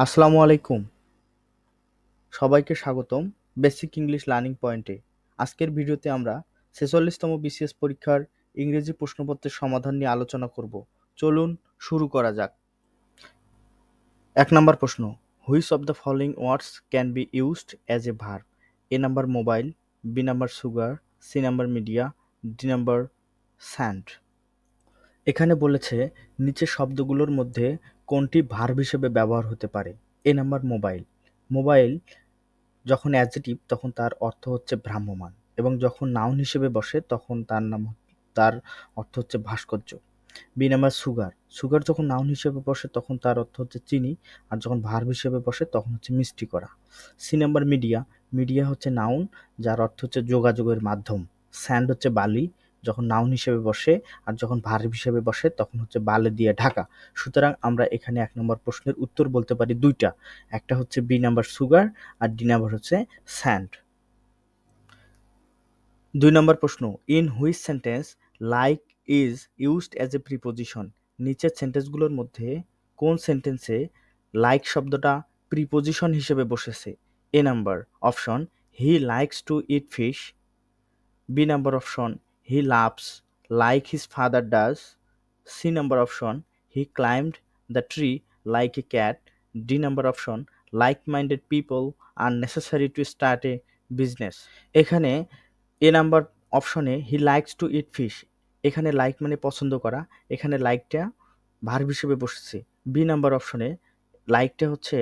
আসসালামু আলাইকুম। সবাইকে স্বাগতম বেসিক ইংলিশ লার্নিং পয়েন্টে। আজকের ভিডিওতে আমরা ৪৬তম বিসিএস পরীক্ষার ইংরেজি প্রশ্নপত্রের সমাধান নিয়ে আলোচনা করব। চলুন শুরু করা যাক। ১ নম্বর প্রশ্ন, which of the following words can be used as a verb? A number mobile, B number sugar, C number media, D number sand. এখানে বলেছে নিচের শব্দগুলোর মধ্যে কোনটি ভার্ব হিসেবে ব্যবহার হতে পারে? এ নাম্বার মোবাইল। মোবাইল যখন অ্যাডজেটিভ তখন তার অর্থ হচ্ছে ভ্রাম্যমান, এবং যখন নাউন হিসেবে বসে তখন তার অর্থ হচ্ছে ভাস্কর্য। B number sugar. সুগার যখন নাউন হিসেবে বসে তখন তার অর্থ হচ্ছে চিনি, আর যখন ভার্ব হিসেবে বসে তখন হচ্ছে মিষ্টি করা। C number media. মিডিয়া হচ্ছে নাউন যার অর্থ হচ্ছে যোগাযোগের মাধ্যম। স্যান্ড হচ্ছে বালি, যখন নাউন হিসেবে বসে আর যখন ভার্ব হিসেবে বসে তখন হচ্ছে বালি দিয়ে ঢাকা। সুতরাং আমরা এখানে ১ নম্বর প্রশ্নের উত্তর বলতে পারি দুইটা, একটা হচ্ছে বি নাম্বার সুগার আর ডি নাম্বার হচ্ছে স্যান্ড। ২ নম্বর প্রশ্ন, in which sentence like is used as a preposition? নিচের সেন্টেন্সগুলোর মধ্যে কোন সেন্টেন্সে লাইক শব্দটা প্রিপোজিশন হিসেবে বসেছে? A number option, he likes to eat fish. B number option, he loves like his father does. C number option, he climbed the tree like a cat. D number option, like minded people are necessary to start a business. এখানে A number অপশনে he likes to eat fish, এখানে like মানে পছন্দ করা, এখানে লাইকটা verb হিসেবে বসেছে। বি নাম্বার অপশনে লাইকটা হচ্ছে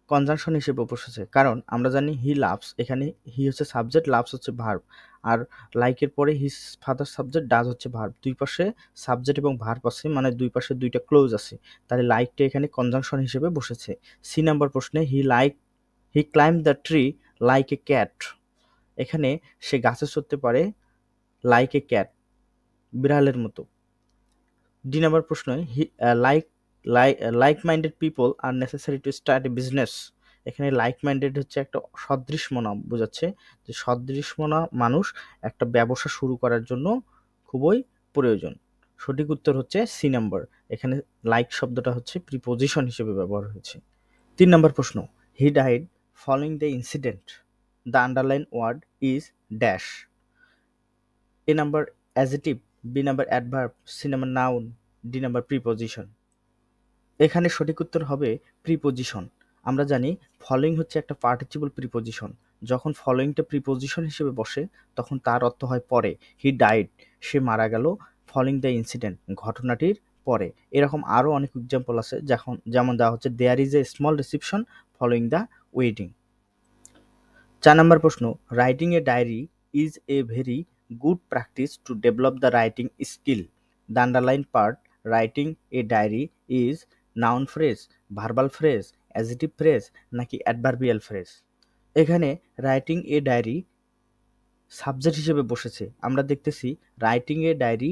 কনজাংশন হিসেবে বসেছে, কারণ আমরা জানি হি লাভস, এখানে হি হচ্ছে সাবজেক্ট, লাভস হচ্ছে ভার্ব, আর লাইকের পরে হিজ ফাদার সাবজেক্ট, ডাজ হচ্ছে ভার্ব। দুই পাশে সাবজেক্ট এবং ভার্ব আছে, মানে দুই পাশে দুইটা ক্লোজ আছে, তাহলে লাইকটা এখানে কনজাংশন হিসেবে বসেছে। সি নাম্বার প্রশ্নে he climb the tree like a cat, এখানে সে গাছে চড়তে পারে লাইক এ ক্যাট, বিড়ালের মতো। ডি নাম্বার প্রশ্ন, like minded people are necessary to start a business, এখানে লাইক মাইন্ডেড হচ্ছে একটা সদৃশমনা বোঝাচ্ছে, যে সদৃশমনা মানুষ একটা ব্যবসা শুরু করার জন্য খুবই প্রয়োজন। সঠিক উত্তর হচ্ছে সি নাম্বার, এখানে লাইক শব্দটা হচ্ছে প্রিপোজিশন হিসেবে ব্যবহার হয়েছে। ৩ নম্বর প্রশ্ন, he died following the incident, the underline word is dash. A number adjective, B number adverb, C number noun, D number preposition. এখানে সঠিক উত্তর হবে প্রিপোজিশন। আমরা জানি ফলোইং হচ্ছে একটা পার্টিসিপল প্রিপোজিশন, যখন ফলোইংটা প্রিপোজিশন হিসেবে বসে তখন তার অর্থ হয় পরে। হি ডাইড, সে মারা গেল, ফলোইং দ্য ইনসিডেন্ট, ঘটনাটির পরে। এরকম আরও অনেক এক্সাম্পল আছে, যেমন দেওয়া হচ্ছে there is a small reception following the wedding. ৪ নম্বর প্রশ্ন, writing a diary is a very good practice to develop the writing skill. The underline part, writing a diary is noun phrase, verbal phrase, adjective phrase নাকি adverbial phrase? এখানে writing a diary subject হিসেবে বসেছে। আমরা দেখতেছি writing a diary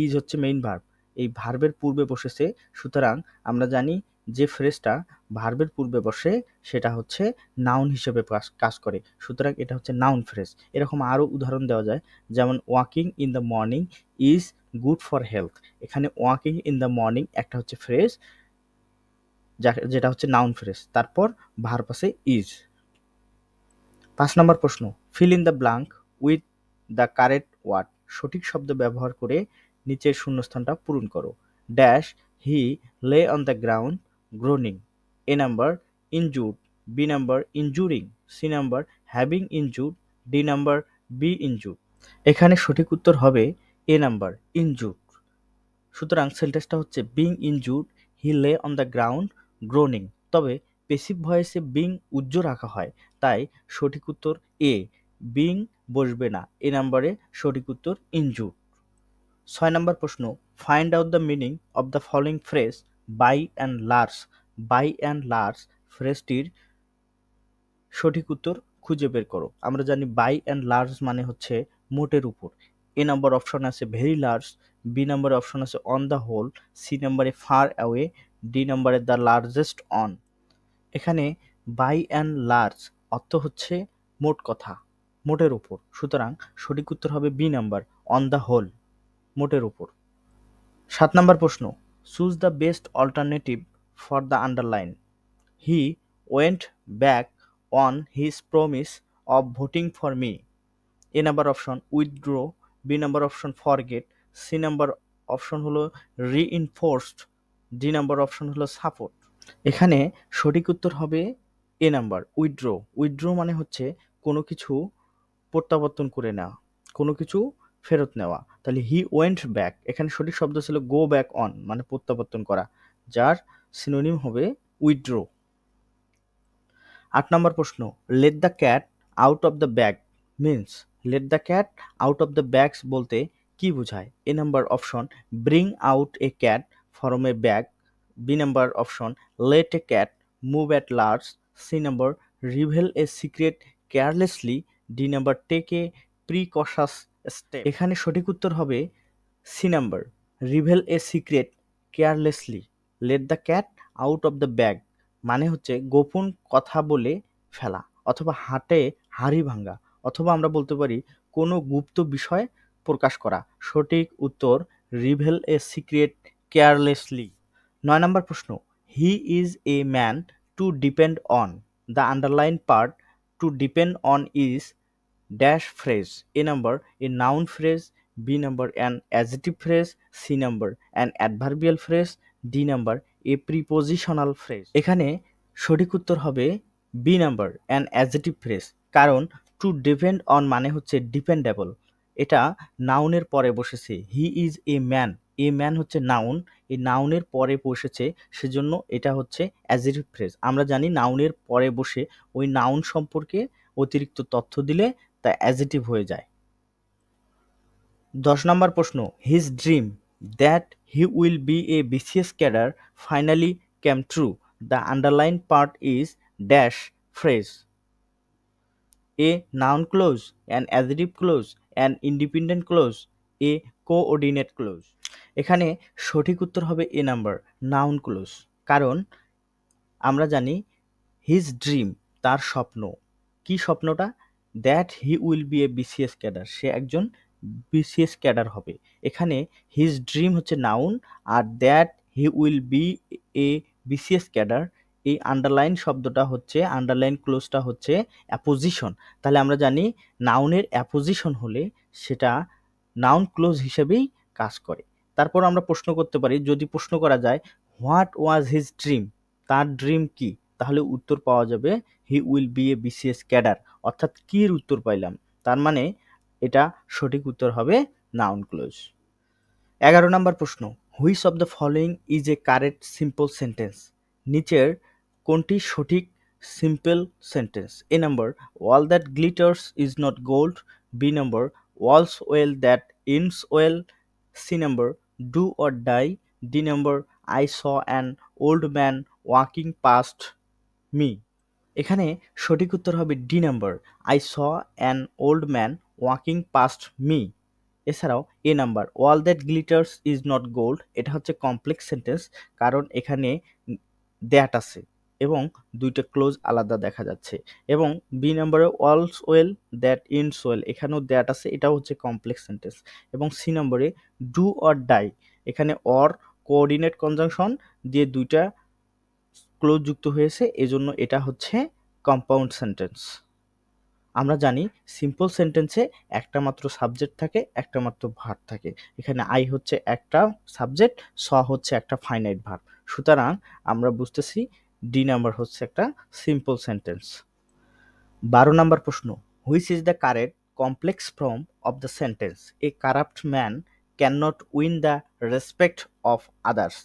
is হচ্ছে main verb, এই ভার্বের পূর্বে বসেছে। সুতরাং আমরা জানি যে ফ্রেজটা ভার্বের পূর্বে বসে সেটা হচ্ছে নাউন হিসেবে কাজ করে, সুতরাং এটা হচ্ছে নাউন ফ্রেজ। এরকম আরও উদাহরণ দেওয়া যায়, যেমন walking in the morning is good for health, এখানে ওয়াকিং ইন দ্য মর্নিং একটা হচ্ছে ফ্রেজ, যেটা হচ্ছে নাউন ফ্রেজ, তারপর ভার্ব আছে ইজ। ৫ নম্বর প্রশ্ন, fill in the blank with the correct word, সঠিক শব্দ ব্যবহার করে নিচের শূন্যস্থানটা পূরণ করো। Dash he lay on the ground groaning. A number injured, B number injuring, C number having injured, D number be injured. এখানে সঠিক উত্তর হবে এ নাম্বার ইনজুর্ড। সুতরাং সেন্টেন্সটা হচ্ছে being injured, he lay on the ground Groening. তবে passive ভয়েসে being উজ্জ্ব রাখা হয়, তাই সঠিক উত্তর এ, বিং বসবে না, এ নাম্বারে সঠিক উত্তর ইনজুর্ড। ৬ নম্বর প্রশ্ন, find out the meaning of the following phrase by and large. By and large ফ্রেজটির সঠিক উত্তর খুঁজে বের করো। আমরা জানি বাই অ্যান্ড লার্জ মানে হচ্ছে মোটের উপর। এ নাম্বার অপশন আছে ভেরি লার্জ, বি নাম্বারে অপশন আছে অন দ্য হোল, সি নাম্বারে ফার অ্যাওয়ে, ডি নাম্বারে দ্য লার্জেস্ট অন। এখানে বাই অ্যান্ড লার্জ অর্থ হচ্ছে মোট কথা, মোটের উপর, সুতরাং সঠিক উত্তর হবে B number on the whole, মোটের উপর। ৭ নম্বর প্রশ্ন, choose the best alternative for the underline. He went back on his promise of voting for me. A number option withdraw, B number option forget, C number option হলো reinforced, D number option হলো support. এখানে সঠিক উত্তর হবে A number withdraw. Withdraw মানে হচ্ছে কোনো কিছু প্রত্যাবর্তন করে নেওয়া, কোনো কিছু ফেরত নেওয়া। তাহলে হি ওয়েন্ট ব্যাক, এখানে সঠিক শব্দ ছিল গো ব্যাক অন, মানে প্রত্যাবর্তন করা, যার সিনোনিম হবে উইথড্র। 8 নম্বর প্রশ্ন, let the cat out of the bag means, let the cat out of the bags বলতে কি বোঝায়? A number option bring out a cat from a bag, B number option let a cat move at large, C number reveal a secret carelessly, D number take a precautious step. এখানে সঠিক উত্তর হবে C number reveal a secret carelessly. Let the cat out of the bag মানে হচ্ছে গোপন কথা বলে ফেলা, অথবা হাড়ি ভাঙা, অথবা আমরা বলতে পারি কোনো গুপ্ত বিষয় প্রকাশ করা। সঠিক উত্তর রিভেল এ সিক্রেট কেয়ারলেসলি। 9 নম্বর প্রশ্ন, he is a man to depend on, the underline part to depend on is dash phrase. A number a noun phrase, B number an adjective phrase, C number an adverbial phrase, D number a prepositional phrase. এখানে সঠিক উত্তর হবে B number an adjective phrase. কারণ to depend on মানে হচ্ছে dependable, এটা নাউনের পরে বসেছে। He is a man, a man হচ্ছে নাউন, এই নাউনের পরে বসেছে, সেজন্য এটা হচ্ছে অ্যাডজেক্টিভ ফ্রেজ। আমরা জানি নাউনের পরে বসে ওই নাউন সম্পর্কে অতিরিক্ত তথ্য দিলে তা অ্যাডজেক্টিভ হয়ে যায়। 10 নম্বর প্রশ্ন, his dream that he will be a BCS cadre finally came true, the underline part is dash phrase. A noun clause, an adjective clause, an independent close, A coordinate close. এখানে সঠিক উত্তর হবে A number noun clause. কারণ আমরা জানি his dream তার স্বপ্ন, কি স্বপ্নটা? That he will be a BCS cadre, সে একজন বিসিএস ক্যাডার হবে। এখানে হিজ ড্রিম হচ্ছে নাউন, আর that he will be a BCS cadre, এই আন্ডারলাইন শব্দটা হচ্ছে, আন্ডারলাইন ক্লোজটা হচ্ছে অ্যাপোজিশন। তাহলে আমরা জানি নাউনের অ্যাপোজিশন হলে সেটা নাউন ক্লোজ হিসেবেই কাজ করে। তারপর আমরা প্রশ্ন করতে পারি, যদি প্রশ্ন করা যায় হোয়াট ওয়াজ হিজ ড্রিম, তার ড্রিম কি, তাহলে উত্তর পাওয়া যাবে হি will be a BCS cadre. অর্থাৎ কির উত্তর পাইলাম, তার মানে এটা সঠিক উত্তর হবে নাউন ক্লোজ। 11 নম্বর প্রশ্ন, which of the following is a correct simple sentence, নিচের কোনটি সঠিক simple sentence? A number all that glitters is not gold, B number all's well that ends well, C number do or die, D number I saw an old man walking past me। এখানে সঠিক উত্তর হবে D number I saw an old man walking past me। এছাড়াও এ number all that glitters is not gold, এটা হচ্ছে complex sentence, কারণ এখানে that আছে এবং দুইটা ক্লোজ আলাদা দেখা যাচ্ছে। এবং বি নাম্বারে all's well that ends well, এখানেও দ্যাট আছে, এটাও হচ্ছে কমপ্লেক্স সেন্টেন্স। এবং সি নম্বরে ডু অর ডাই, এখানে অর কোঅর্ডিনেট কনজাংশন দিয়ে দুইটা ক্লোজ যুক্ত হয়েছে, এজন্য এটা হচ্ছে কম্পাউন্ড সেন্টেন্স। আমরা জানি সিম্পল সেন্টেন্সে একটা মাত্র সাবজেক্ট থাকে, একটা মাত্র ভার্ব থাকে। এখানে আই হচ্ছে একটা সাবজেক্ট, স হচ্ছে একটা ফাইনাইট ভার্ব, সুতরাং আমরা বুঝতেছি ডি নাম্বার হচ্ছে একটা সিম্পল সেন্টেন্স। 12 নম্বর প্রশ্ন, which is the correct complex form of the sentence a corrupt man can not win the respect of others.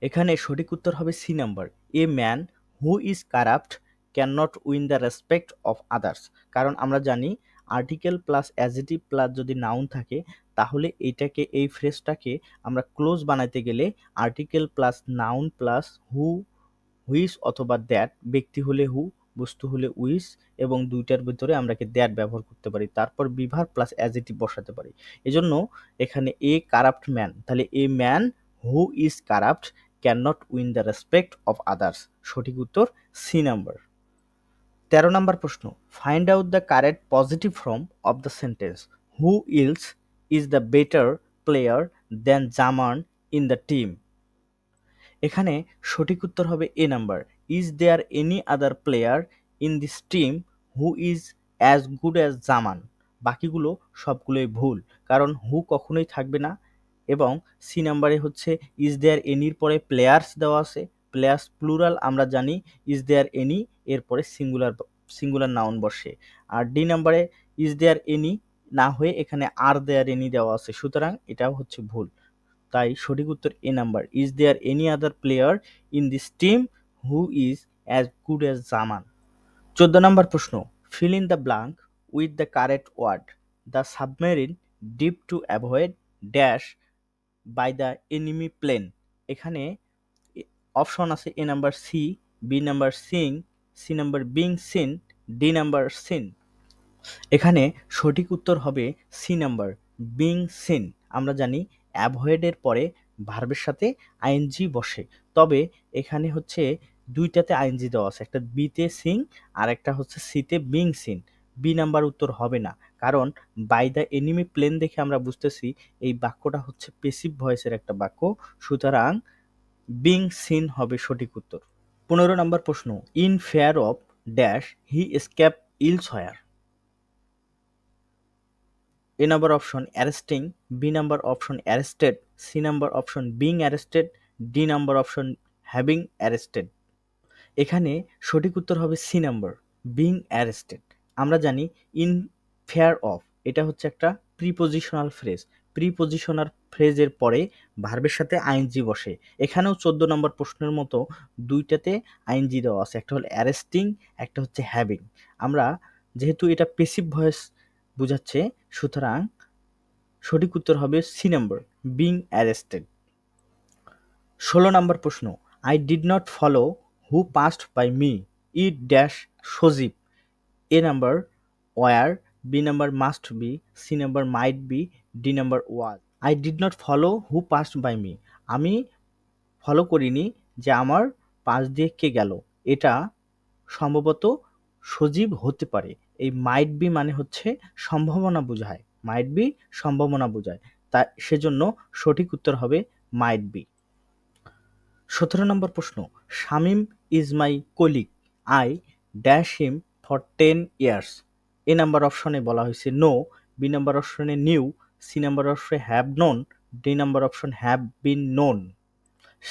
এখানে সঠিক উত্তর হবে C number a man who is corrupt can not win the respect of others. কারণ আমরা জানি article plus adjective plus যদি noun থাকে, তাহলে এইটাকে, এই ফ্রেজটাকে আমরা ক্লোজ বানাইতে গেলে article plus noun plus who, which অথবা দ্যাট, ব্যক্তি হলে হু, বস্তু হলে উইস, এবং দুইটার ভিতরে আমরা কি দ্যাট ব্যবহার করতে পারি, তারপর বিভার প্লাস অ্যাডজেক্টিভ বসাতে পারি। এজন্য এখানে এ কারাপ্ট ম্যান, তাহলে a man who is corrupt can not win the respect of others, সঠিক উত্তর সি নাম্বার। 13 নম্বর প্রশ্ন, find out the correct positive form of the sentence who else is the better player than Zaman in the team. এখানে সঠিক উত্তর হবে A number. Is there any other player in this team who is as good as Zaman? বাকিগুলো সবগুলোই ভুল, কারণ হু কখনোই থাকবে না। এবং সি নাম্বারে হচ্ছে ইজ দেয়ার এনির পরে প্লেয়ার্স দেওয়া আছে, প্লেয়ার্স প্লুরাল আমরা জানি, ইজ দেয়ার এনি এরপরে সিঙ্গুলার নাউন বসে। আর ডি নাম্বারে ইজ দেয়ার এনি না হয়ে এখানে আর দেয়ার এনি দেওয়া আছে, সুতরাং এটাও হচ্ছে ভুল। তাই সঠিক উত্তর A number. Is there any other player in this team who is as good as Zaman? 14 number প্রশ্ন, fill in the blank with the correct word. The submarine deep to avoid dash by the enemy plane. এখানে option আছে A number see, B number seeing, C number being seen, D number seen. এখানে সঠিক উত্তর হবে C number, being scene. আমরা জানি অ্যাভয়েডের পরে ভার্বের সাথে আইএনজি বসে, তবে এখানে হচ্ছে দুইটাতে আইএনজি দেওয়া আছে, একটা বিতে সিং আর একটা হচ্ছে সিতে বিং সিন। বি নাম্বার উত্তর হবে না, কারণ বাই দ্য এনিমি প্লেন দেখে আমরা বুঝতেছি এই বাক্যটা হচ্ছে পেসিভ ভয়েসের একটা বাক্য, সুতরাং বিং সিন হবে সঠিক উত্তর। 15 নম্বর প্রশ্ন, in fear of dash he escape elsewhere. A number option arresting, B number option arrested, C number option being arrested, D number option having arrested। এখানে সঠিক উত্তর হবে সি নাম্বার, বিং অ্যারেস্টেড। আমরা জানি ইন ফেয়ার অফ এটা হচ্ছে একটা prepositional phrase, prepositional ফ্রেজের পরে ভার্বের সাথে আইএনজি বসে। এখানেও 14 নম্বর প্রশ্নের মতো দুইটাতে আইএনজি দেওয়া আছে, একটা হলো অ্যারেস্টিং, একটা হচ্ছে হ্যাভিং। আমরা যেহেতু এটা পেসিভ ভয়েস বোঝাচ্ছে, সুতরাং সঠিক উত্তর হবে সি নাম্বার, বিং অ্যারেস্টেড। 16 নম্বর প্রশ্ন, I did not follow who passed by me it dash Sajib. A number were, B number must be, C number might be, D number was. I did not follow who passed by me, আমি follow করিনি যে আমার পাশ দিয়ে কে গেল, এটা সম্ভবত সজীব হতে পারে। এই মাইট বি মানে হচ্ছে সম্ভাবনা বোঝায়, মাইট বি সম্ভাবনা বোঝায়, তা সেজন্য সঠিক উত্তর হবে মাইট বি। 17 নম্বর প্রশ্ন, Shamim is my colleague, I dash him for 10 years. A number অপশনে বলা হয়েছে নো, বি নাম্বার অপশনে নিউ, সি নাম্বার অপশনে have known, D number option have been known.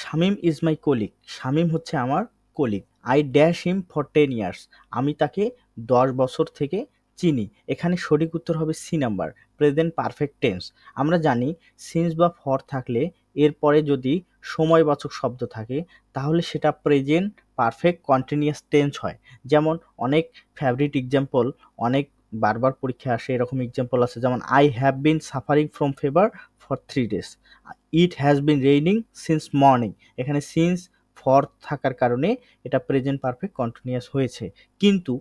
Shamim is my colleague, Shamim হচ্ছে আমার colleague. I dash him for 10 years, আমি তাকে 10 বছর থেকে চিনি। এখানে সঠিক উত্তর হবে C number, present perfect tense. আমরা জানি সিন্স বা ফর থাকলে এরপরে যদি সময়বাচক শব্দ থাকে তাহলে সেটা প্রেজেন্ট পারফেক্ট কন্টিনিউয়াস টেন্স হয়। যেমন অনেক ফেভারিট এক্সাম্পল, অনেক বারবার পরীক্ষায় আসে এরকম এক্সাম্পল আছে, যেমন I have been suffering from fever for 3 days, it has been raining since morning. এখানে সিন্স ফর থাকার কারণে এটা প্রেজেন্ট পারফেক্ট কন্টিনিউয়াস হয়েছে। কিন্তু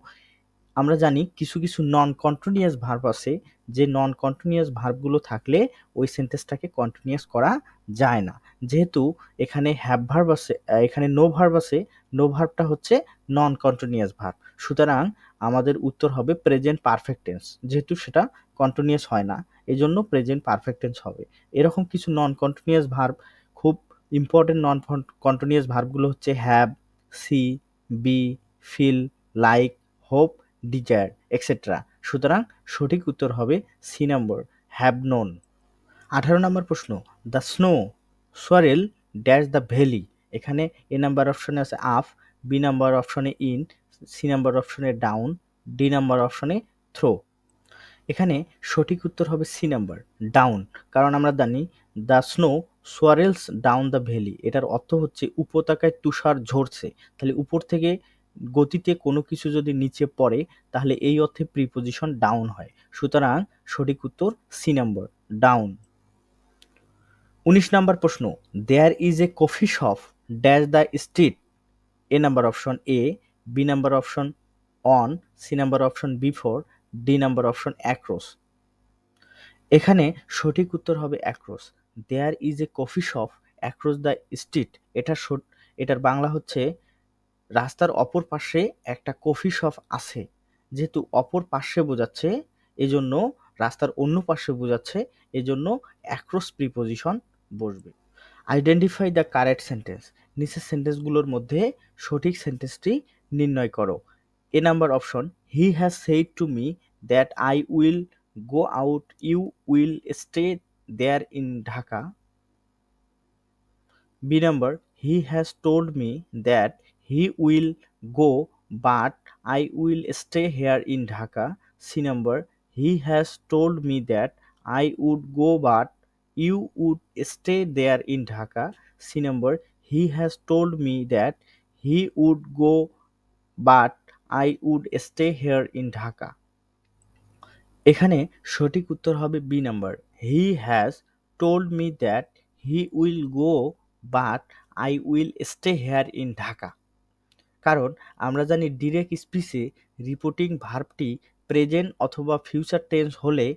আমরা জানি কিছু কিছু নন কন্টিনিউয়াস ভার্ব আছে, যে নন কন্টিনিউয়াস ভার্বগুলো থাকলে ওই সেন্টেন্সটাকে কন্টিনিউয়াস করা যায় না। যেহেতু এখানে হ্যাভ ভার্ব আছে, এখানে নো ভার্ব আছে, নো ভার্বটা হচ্ছে নন কন্টিনিউয়াস ভার্ব, সুতরাং আমাদের উত্তর হবে প্রেজেন্ট পারফেক্ট টেন্স। যেহেতু সেটা কন্টিনিউয়াস হয় না, এই জন্য প্রেজেন্ট পারফেক্ট টেন্স হবে। এরকম কিছু নন কন্টিনিউয়াস ভার্ব, খুব ইম্পর্টেন্ট নন কন্টিনিউয়াস ভার্বগুলো হচ্ছে have, see, be, feel, like, hope, desire etcetera. সুতরাং সঠিক উত্তর হবে C number, have known. 18 number প্রশ্ন, the snow swirl dash the valley. এখানে এ নাম্বার অপশনে আছে আপ, বি নাম্বার অপশনে ইন, সি নাম্বার অপশনে ডাউন, ডি নাম্বার অপশনে থ্রো। এখানে সঠিক উত্তর হবে সি নাম্বার, ডাউন। কারণ আমরা জানি the snow swirls down the valley, এটার অর্থ হচ্ছে উপত্যকায় তুষার ঝরছে। তাহলে উপর থেকে গতিতে কোনো কিছু যদি নিচে পড়ে তাহলে এই অর্থে প্রিপোজিশন ডাউন হয়। সুতরাং সঠিক উত্তর সি নাম্বার, ডাউন। 19 নম্বর প্রশ্ন, there is a coffee shop dash the street. A number option A, B number option on, C number option before, D number option across. এখানে সঠিক উত্তর হবে across. There is a coffee shop across the street, এটার বাংলা হচ্ছে রাস্তার অপর পাশে একটা কফি শপ আছে। যেহেতু অপর পাশে বোঝাচ্ছে এজন্য, রাস্তার অন্য পাশে বোঝাচ্ছে এজন্য অ্যাক্রস প্রিপোজিশন বসবে। আইডেন্টিফাই দ্য কারেক্ট সেন্টেন্স, নিচের সেন্টেন্সগুলোর মধ্যে সঠিক সেন্টেন্সটি নির্ণয় করো। A number option, he has said to me that I will go out, you will stay there in Dhaka. B number, he has told me that he will go but I will stay here in Dhaka. C number, he has told me that I would go but you would stay there in Dhaka. C number, he has told me that he would go but I would stay here in Dhaka. এখানে সঠিক উত্তর হবে B number, he has told me that he will go but I will stay here in Dhaka. কারণ আমরা জানি direct স্পিচে reporting ভার্বটি present অথবা ফিউচার টেন্স হলে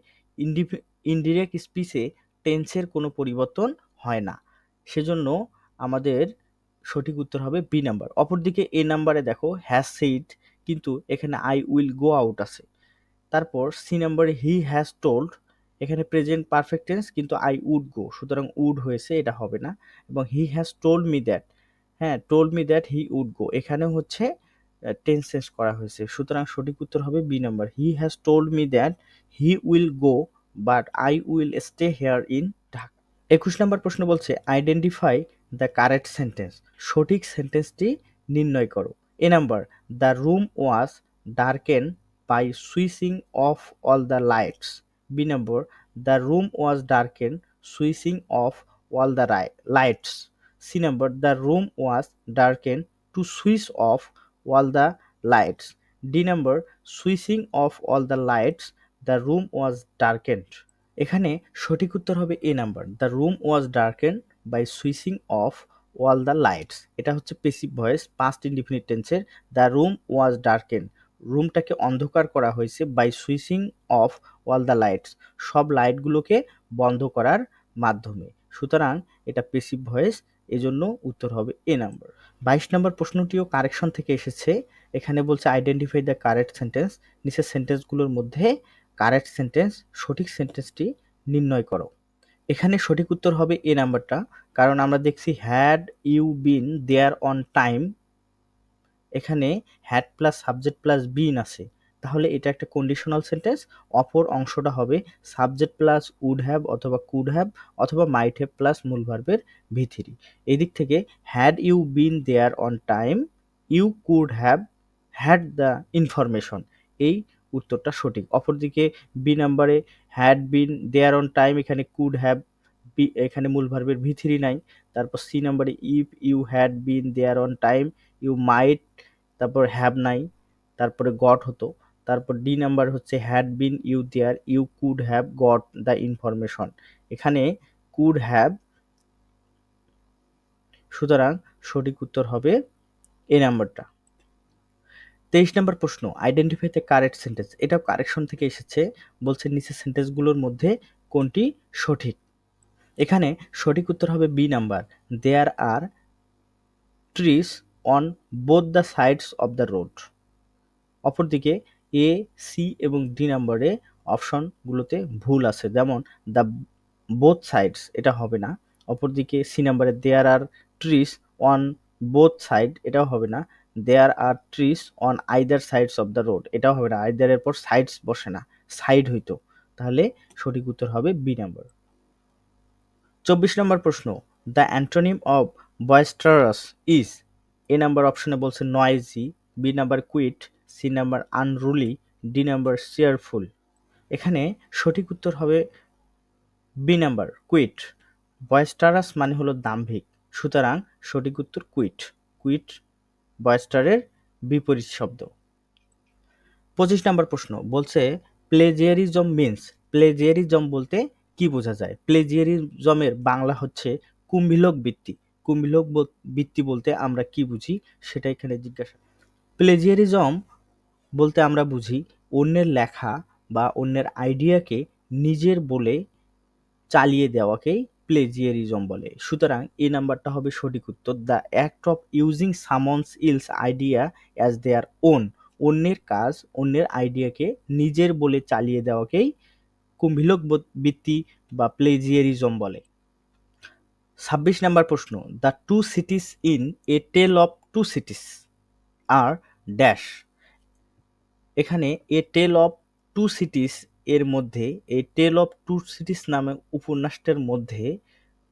ইনডিরেক্ট স্পিচে টেন্সের কোনো পরিবর্তন হয় না, সেজন্য আমাদের সঠিক উত্তর হবে বি নাম্বার। অপরদিকে এ নাম্বারে দেখো হ্যাজ সেইড, কিন্তু এখানে আই উইল গো আউট আছে। তারপর সি নাম্বারে হি হ্যাজ টোল্ড, এখানে প্রেজেন্ট পারফেক্ট টেন্স কিন্তু আই উড গো, সুতরাং উড হয়েছে, এটা হবে না। এবং he has told me that, হ্যাঁ told me that he would go, এখানেও হচ্ছে টেন্স চেঞ্জ করা হয়েছে, সুতরাং সঠিক উত্তর হবে B number, he has told me that he will go but I will stay here in Dhaka. 21 নম্বর প্রশ্ন বলছে আইডেন্টিফাই দ্য কারেক্ট সেন্টেন্স, সঠিক সেন্টেন্সটি নির্ণয় করো। A number, the room was darken by switching off all the lights. B number, the room was darkened switching off all the lights. C number, the room was darkened to switch off all the lights. D number, switching off all the lights, the room was darkened. এখানে সঠিক উত্তর হবে A number, the room was darken by switching off all the lights. এটা হচ্ছে passive voice, past indefinite টেন্সের। The room was darken, রুমটাকে অন্ধকার করা হয়েছে by switching off all the lights, সব লাইটগুলোকে বন্ধ করার মাধ্যমে, সুতরাং এটা পেসিভ ভয়েস, এজন্য উত্তর হবে এ নাম্বার। 22 নম্বর প্রশ্নটিও কারেকশন থেকে এসেছে, এখানে বলছে আইডেন্টিফাই দ্য কারেক্ট সেন্টেন্স, নিচের সেন্টেন্সগুলোর মধ্যে কারেক্ট সেন্টেন্স, সঠিক সেন্টেন্সটি নির্ণয় করো। এখানে সঠিক উত্তর হবে এ নাম্বারটা, কারণ আমরা দেখছি had you been there on time, এখানে had plus subject plus been আছে, তাহলে এটা একটা কন্ডিশনাল সেন্টেন্স। অপর অংশটা হবে সাবজেক্ট প্লাস উড হ্যাভ অথবা কুড হ্যাভ অথবা মাইট হ্যাভ প্লাস মূল ভার্বের ভিথিরি। এই দিক থেকে had you been there on time, you could have had the information, এই উত্তরটা সঠিক। অপরদিকে বি নাম্বারে had been there on time, এখানে কুড হ্যাভ, এখানে মূল ভার্বের ভিথিরি নাই। তারপর সি নাম্বারে if you had been there on time, you might, তারপর হ্যাভ নাই, তারপরে গট হতো। তারপর ডি নাম্বার হচ্ছে had been you there, you could have got the information, এখানে কুড হ্যাভ, সুতরাং সঠিক উত্তর হবে এ নাম্বারটা। 23 নম্বর প্রশ্ন আইডেন্টিফাই দ্য কারেক্ট সেন্টেন্স, এটাও কারেকশন থেকে এসেছে, বলছে নিচের সেন্টেন্সগুলোর মধ্যে কোনটি সঠিক। এখানে সঠিক উত্তর হবে B number, there are trees on both the sides of the road. অপরদিকে এ, সি এবং ডি নাম্বারে অপশনগুলোতে ভুল আছে, যেমন দ্য বোথ সাইডস, এটা হবে না। অপরদিকে সি নাম্বারে there are trees on both side, এটাও হবে না। There are trees on either sides of the road, এটাও হবে না, আইদারের পর সাইডস বসে না, সাইড হইতো, তাহলে সঠিক উত্তর হবে বি নাম্বার। 24 নম্বর প্রশ্ন, the antonym of boisterous is. A number অপশনে বলছে noisy, B number quiet, C number unruly, D number cheerful. এখানে সঠিক উত্তর হবে বি নাম্বার কুইট, বয়েস্টারাস মানে হলো দাম্ভিক, সুতরাং সঠিক উত্তর কুইট, কুইট বয়েস্টারের বিপরীত শব্দ। 25 নম্বর প্রশ্ন বলছে প্লেজিয়ারিজম মিন্স, প্লেজিয়ারিজম বলতে কি বোঝা যায়? প্লেজিয়ারিজমের বাংলা হচ্ছে কুম্ভিলক বৃত্তি। কুম্ভিলক বৃত্তি বলতে আমরা কি বুঝি সেটা এখানে জিজ্ঞাসা। প্লেজিয়ারিজম বলতে আমরা বুঝি অন্যের লেখা বা অন্যের আইডিয়াকে নিজের বলে চালিয়ে দেওয়াকেই প্লেজিয়ারিজম বলে, সুতরাং এই নাম্বারটা হবে সঠিক উত্তর। The act of using someone's else idea as their own, অন্যের কাজ অন্যের আইডিয়াকে নিজের বলে চালিয়ে দেওয়াকেই কুম্ভিলক বৃত্তি বা প্লেজিয়ারিজম বলে। 26 নাম্বার প্রশ্ন, the two cities in a tale of two cities are dash. এখানে a tale of two cities এর মধ্যে a tale of two cities নামে উপন্যাসটার মধ্যে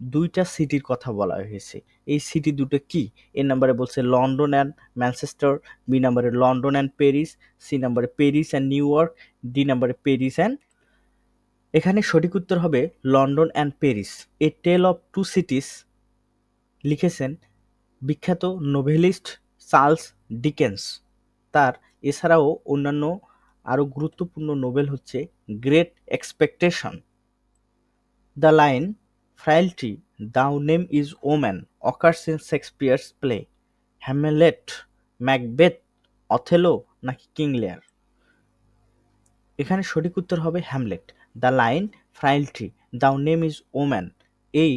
দুইটা সিটির কথা বলা হয়েছে। এই সিটি দুটো কি? এ নাম্বারে বলছে লন্ডন অ্যান্ড ম্যানচেস্টার, বি নাম্বারে লন্ডন অ্যান্ড প্যারিস, সি নাম্বারে Paris and New York, D নাম্বারে প্যারিস অ্যান্ড। এখানে সঠিক উত্তর হবে London and Paris. A tale of two cities লিখেছেন বিখ্যাত নোভেলিস্ট চার্লস ডিকেন্স। তার এছাড়াও অন্যান্য আরও গুরুত্বপূর্ণ নোবেল হচ্ছে গ্রেট এক্সপেকটেশন। দ্য লাইন ফ্রাইলটি দাউ name is woman occurs in Shakespeare's play Hamlet, Macbeth, Othello নাকি কিং লিয়ার? এখানে সঠিক উত্তর হবে হ্যামলেট। দ্য লাইন ফ্রাইলটি দাউ নেম ইজ ওম্যান, এই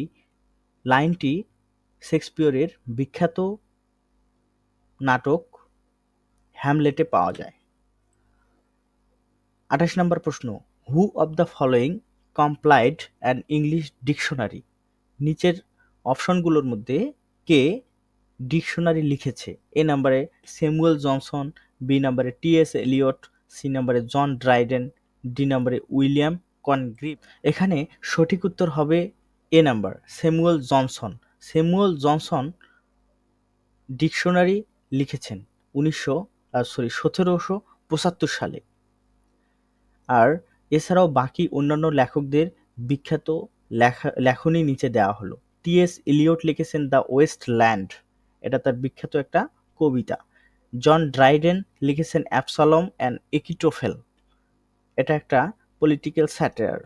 লাইনটি শেক্সপিয়রের বিখ্যাত নাটক হ্যামলেটে পাওয়া যায়। 28 নম্বর প্রশ্ন, who of the following compiled an English dictionary? নিচের অপশনগুলোর মধ্যে কে ডিকশনারি লিখেছে? এ নাম্বারে স্যামুয়েল জনসন, বি নাম্বারে টি.এস. এলিয়ট, সি নাম্বারে জন ড্রাইডেন, ডি নাম্বারে উইলিয়াম কনগ্রিভ। এখানে সঠিক উত্তর হবে A number, Samuel Johnson. Samuel Johnson dictionary লিখেছেন 1775 সালে। আর এছাড়াও বাকি অন্যান্য লেখকদের বিখ্যাত লেখনী নিচে দেওয়া হলো। টি.এস. এলিয়ট লিখেছেন দ্য ওয়েস্ট ল্যান্ড, এটা তার বিখ্যাত একটা কবিতা। জন ড্রাইডেন লিখেছেন অ্যাবসালম অ্যান্ড একিটোফেল, এটা একটা পলিটিক্যাল স্যাটায়ার।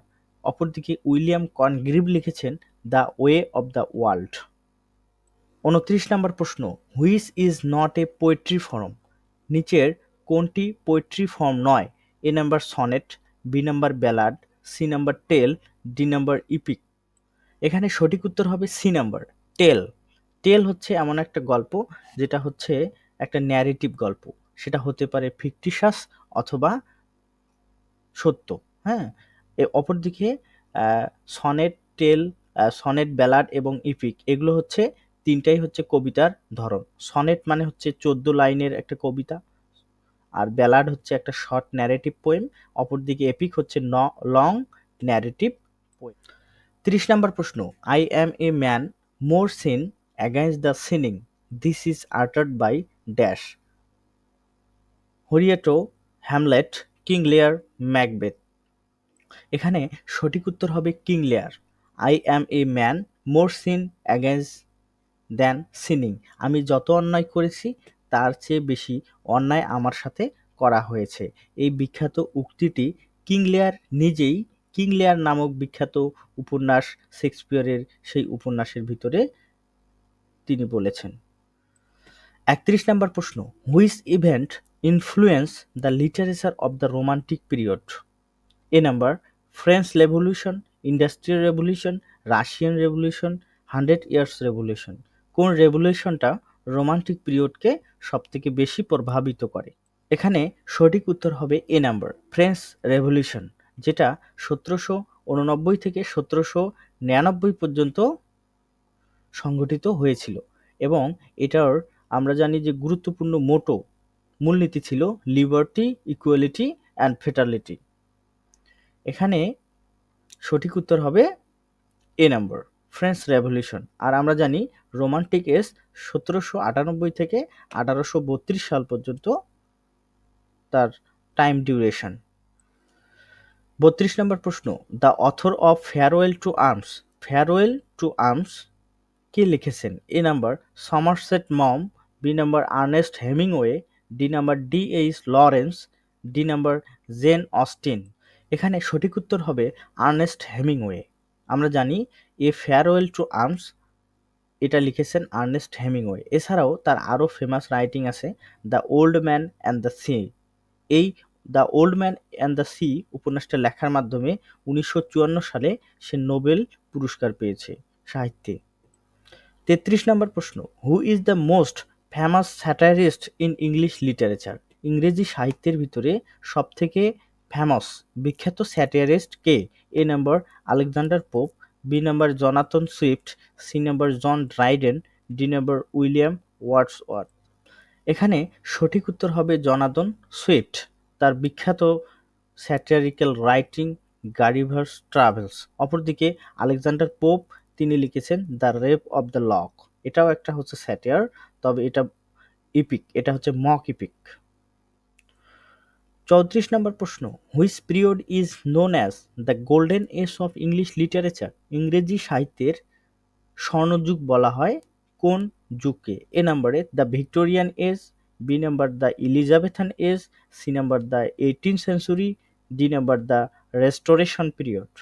অপরদিকে উইলিয়াম কনগ্রিভ লিখেছেন the way of the world. 29 number প্রশ্ন, which is not a poetry form? নিচের কোনটি পোয়েট্রি ফর্ম নয়? A number sonnet, B number ballad, C number tale, D number epic. এখানে সঠিক উত্তর হবে সি নাম্বার, টেল। টেল হচ্ছে এমন একটা গল্প যেটা হচ্ছে একটা ন্যারেটিভ গল্প, সেটা হতে পারে ফিকটিশাস অথবা সত্য। হ্যাঁ, অপরদিকে সনেট, টেল, সনেট, ব্যালাড এবং ইপিক এগুলো হচ্ছে তিনটাই হচ্ছে কবিতার ধরন। সনেট মানে হচ্ছে 14 লাইনের একটা কবিতা, আর ব্যালাড হচ্ছে একটা শর্ট ন্যারেটিভ পোয়েম, অপরদিকে এপিক হচ্ছে লং ন্যারেটিভ পোয়েম। 30 নম্বর প্রশ্ন, I am a man more sinned against the sinning this is uttered by dash. Horatio, Hamlet, King Lear, Macbeth. এখানে সঠিক উত্তর হবে King Lear. I am a man more sinned against than sinning, আমি যত অন্যায় করেছি তার চেয়ে বেশি অন্যায় আমার সাথে করা হয়েছে। এই বিখ্যাত উক্তিটি কিং লিয়ার নিজেই, কিং লিয়ার নামক বিখ্যাত উপন্যাস শেক্সপিয়রের সেই উপন্যাসের ভিতরে তিনি বলেছেন। 31 নম্বর প্রশ্ন, which event influence the literature of the romantic period? A number French revolution, industrial revolution, Russian revolution, 100 years revolution. কোন রেভলিউশনটা রোমান্টিক পিরিয়ডকে সবথেকে বেশি প্রভাবিত করে? এখানে সঠিক উত্তর হবে এ নাম্বার, ফ্রেঞ্চ রেভলিউশন, যেটা 1789 থেকে 1799 পর্যন্ত সংগঠিত হয়েছিল। এবং এটার আমরা জানি যে গুরুত্বপূর্ণ মোটো, মূলনীতি ছিল লিবার্টি, ইকুয়ালিটি অ্যান্ড ফ্রেটার্নিটি। এখানে সঠিক উত্তর হবে এ নাম্বার, ফ্রেঞ্চ রেভলিউশন। আর আমরা জানি রোমান্টিক এজ 1798 থেকে 1832 সাল পর্যন্ত তার টাইম ডিউরেশন। 32 নম্বর প্রশ্ন, the author of farewell to arms. Farewell to arms কে লিখেছেন? A number Somerset Maugham, B number Ernest Hemingway, D number D H. Lawrence, D number Jane Austen. এখানে সঠিক উত্তর হবে আর্নেস্ট হেমিংওয়ে। আমরা জানি এ ফেয়ারওয়েল টু আর্মস এটা লিখেছেন আর্নেস্ট হেমিংওয়ে। এছাড়াও তার আরও ফেমাস রাইটিং আছে the old man and the sea. এই the old man and the sea উপন্যাসটা লেখার মাধ্যমে 1954 সালে সে নোবেল পুরস্কার পেয়েছে সাহিত্যে। 33 নম্বর প্রশ্ন, who is the most famous satirist in English literature? ইংরেজি সাহিত্যের ভিতরে সবথেকে ফেমাস বিখ্যাত স্যাটারিস্ট কে? A number Alexander Pope, B number Jonathan Swift, C number John Dryden, D number William Wordsworth. এখানে সঠিক উত্তর হবে জনাথন সুইফট। তার বিখ্যাত স্যাটিরিক্যাল রাইটিং গালিভারস ট্রাভেলস। অপরদিকে আলেকজান্ডার পোপ, তিনি লিখেছেন the rape of the lock. এটাও একটা হচ্ছে স্যাটিয়ার, তবে এটা ইপিক, এটা হচ্ছে মক ইপিক। 34 নম্বর প্রশ্ন, which period is known as the golden age of English literature? ইংরেজি সাহিত্যের স্বর্ণযুগ বলা হয় কোন যুগকে? এ নাম্বারে the Victorian age, B number the Elizabethan age, C number the 18th century, D number the restoration period.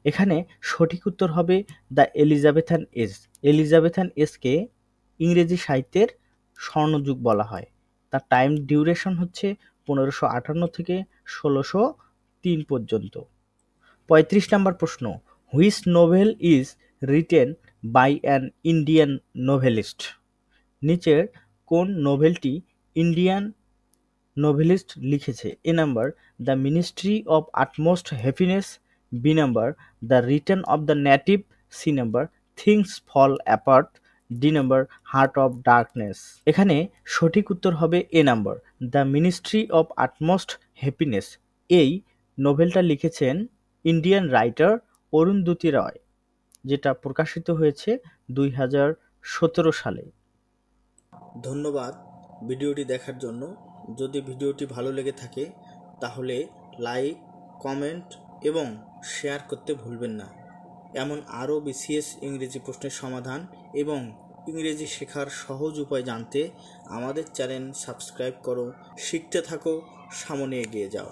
এখানে সঠিক উত্তর হবে দ্য এলিজাবেথান এজ। এলিজাবেথান এজকে ইংরেজি সাহিত্যের স্বর্ণযুগ বলা হয়। তার টাইম ডিউরেশন হচ্ছে 1558 থেকে 1603 পর্যন্ত। 35 নম্বর প্রশ্ন, which novel is written by an Indian novelist? নিচের কোন নোভেলটি ইন্ডিয়ান নোভেলিস্ট লিখেছে? A number the ministry of utmost happiness, B number the return of the native, C number things fall apart, D number heart of darkness. এখানে সঠিক উত্তর হবে A number the ministry of utmost happiness. এই নোভেলটা লিখেছেন Indian writer Arundhati রয়, যেটা প্রকাশিত হয়েছে 2017 সালে। ধন্যবাদ ভিডিওটি দেখার জন্য। যদি ভিডিওটি ভালো লেগে থাকে তাহলে লাইক, কমেন্ট এবং শেয়ার করতে ভুলবেন না। এমন আরও বিসিএস ইংরেজি প্রশ্নের সমাধান এবং ইংরেজি শেখার সহজ উপায় জানতে আমাদের চ্যানেল সাবস্ক্রাইব করো। শিখতে থাকো, সামনে এগিয়ে যাও।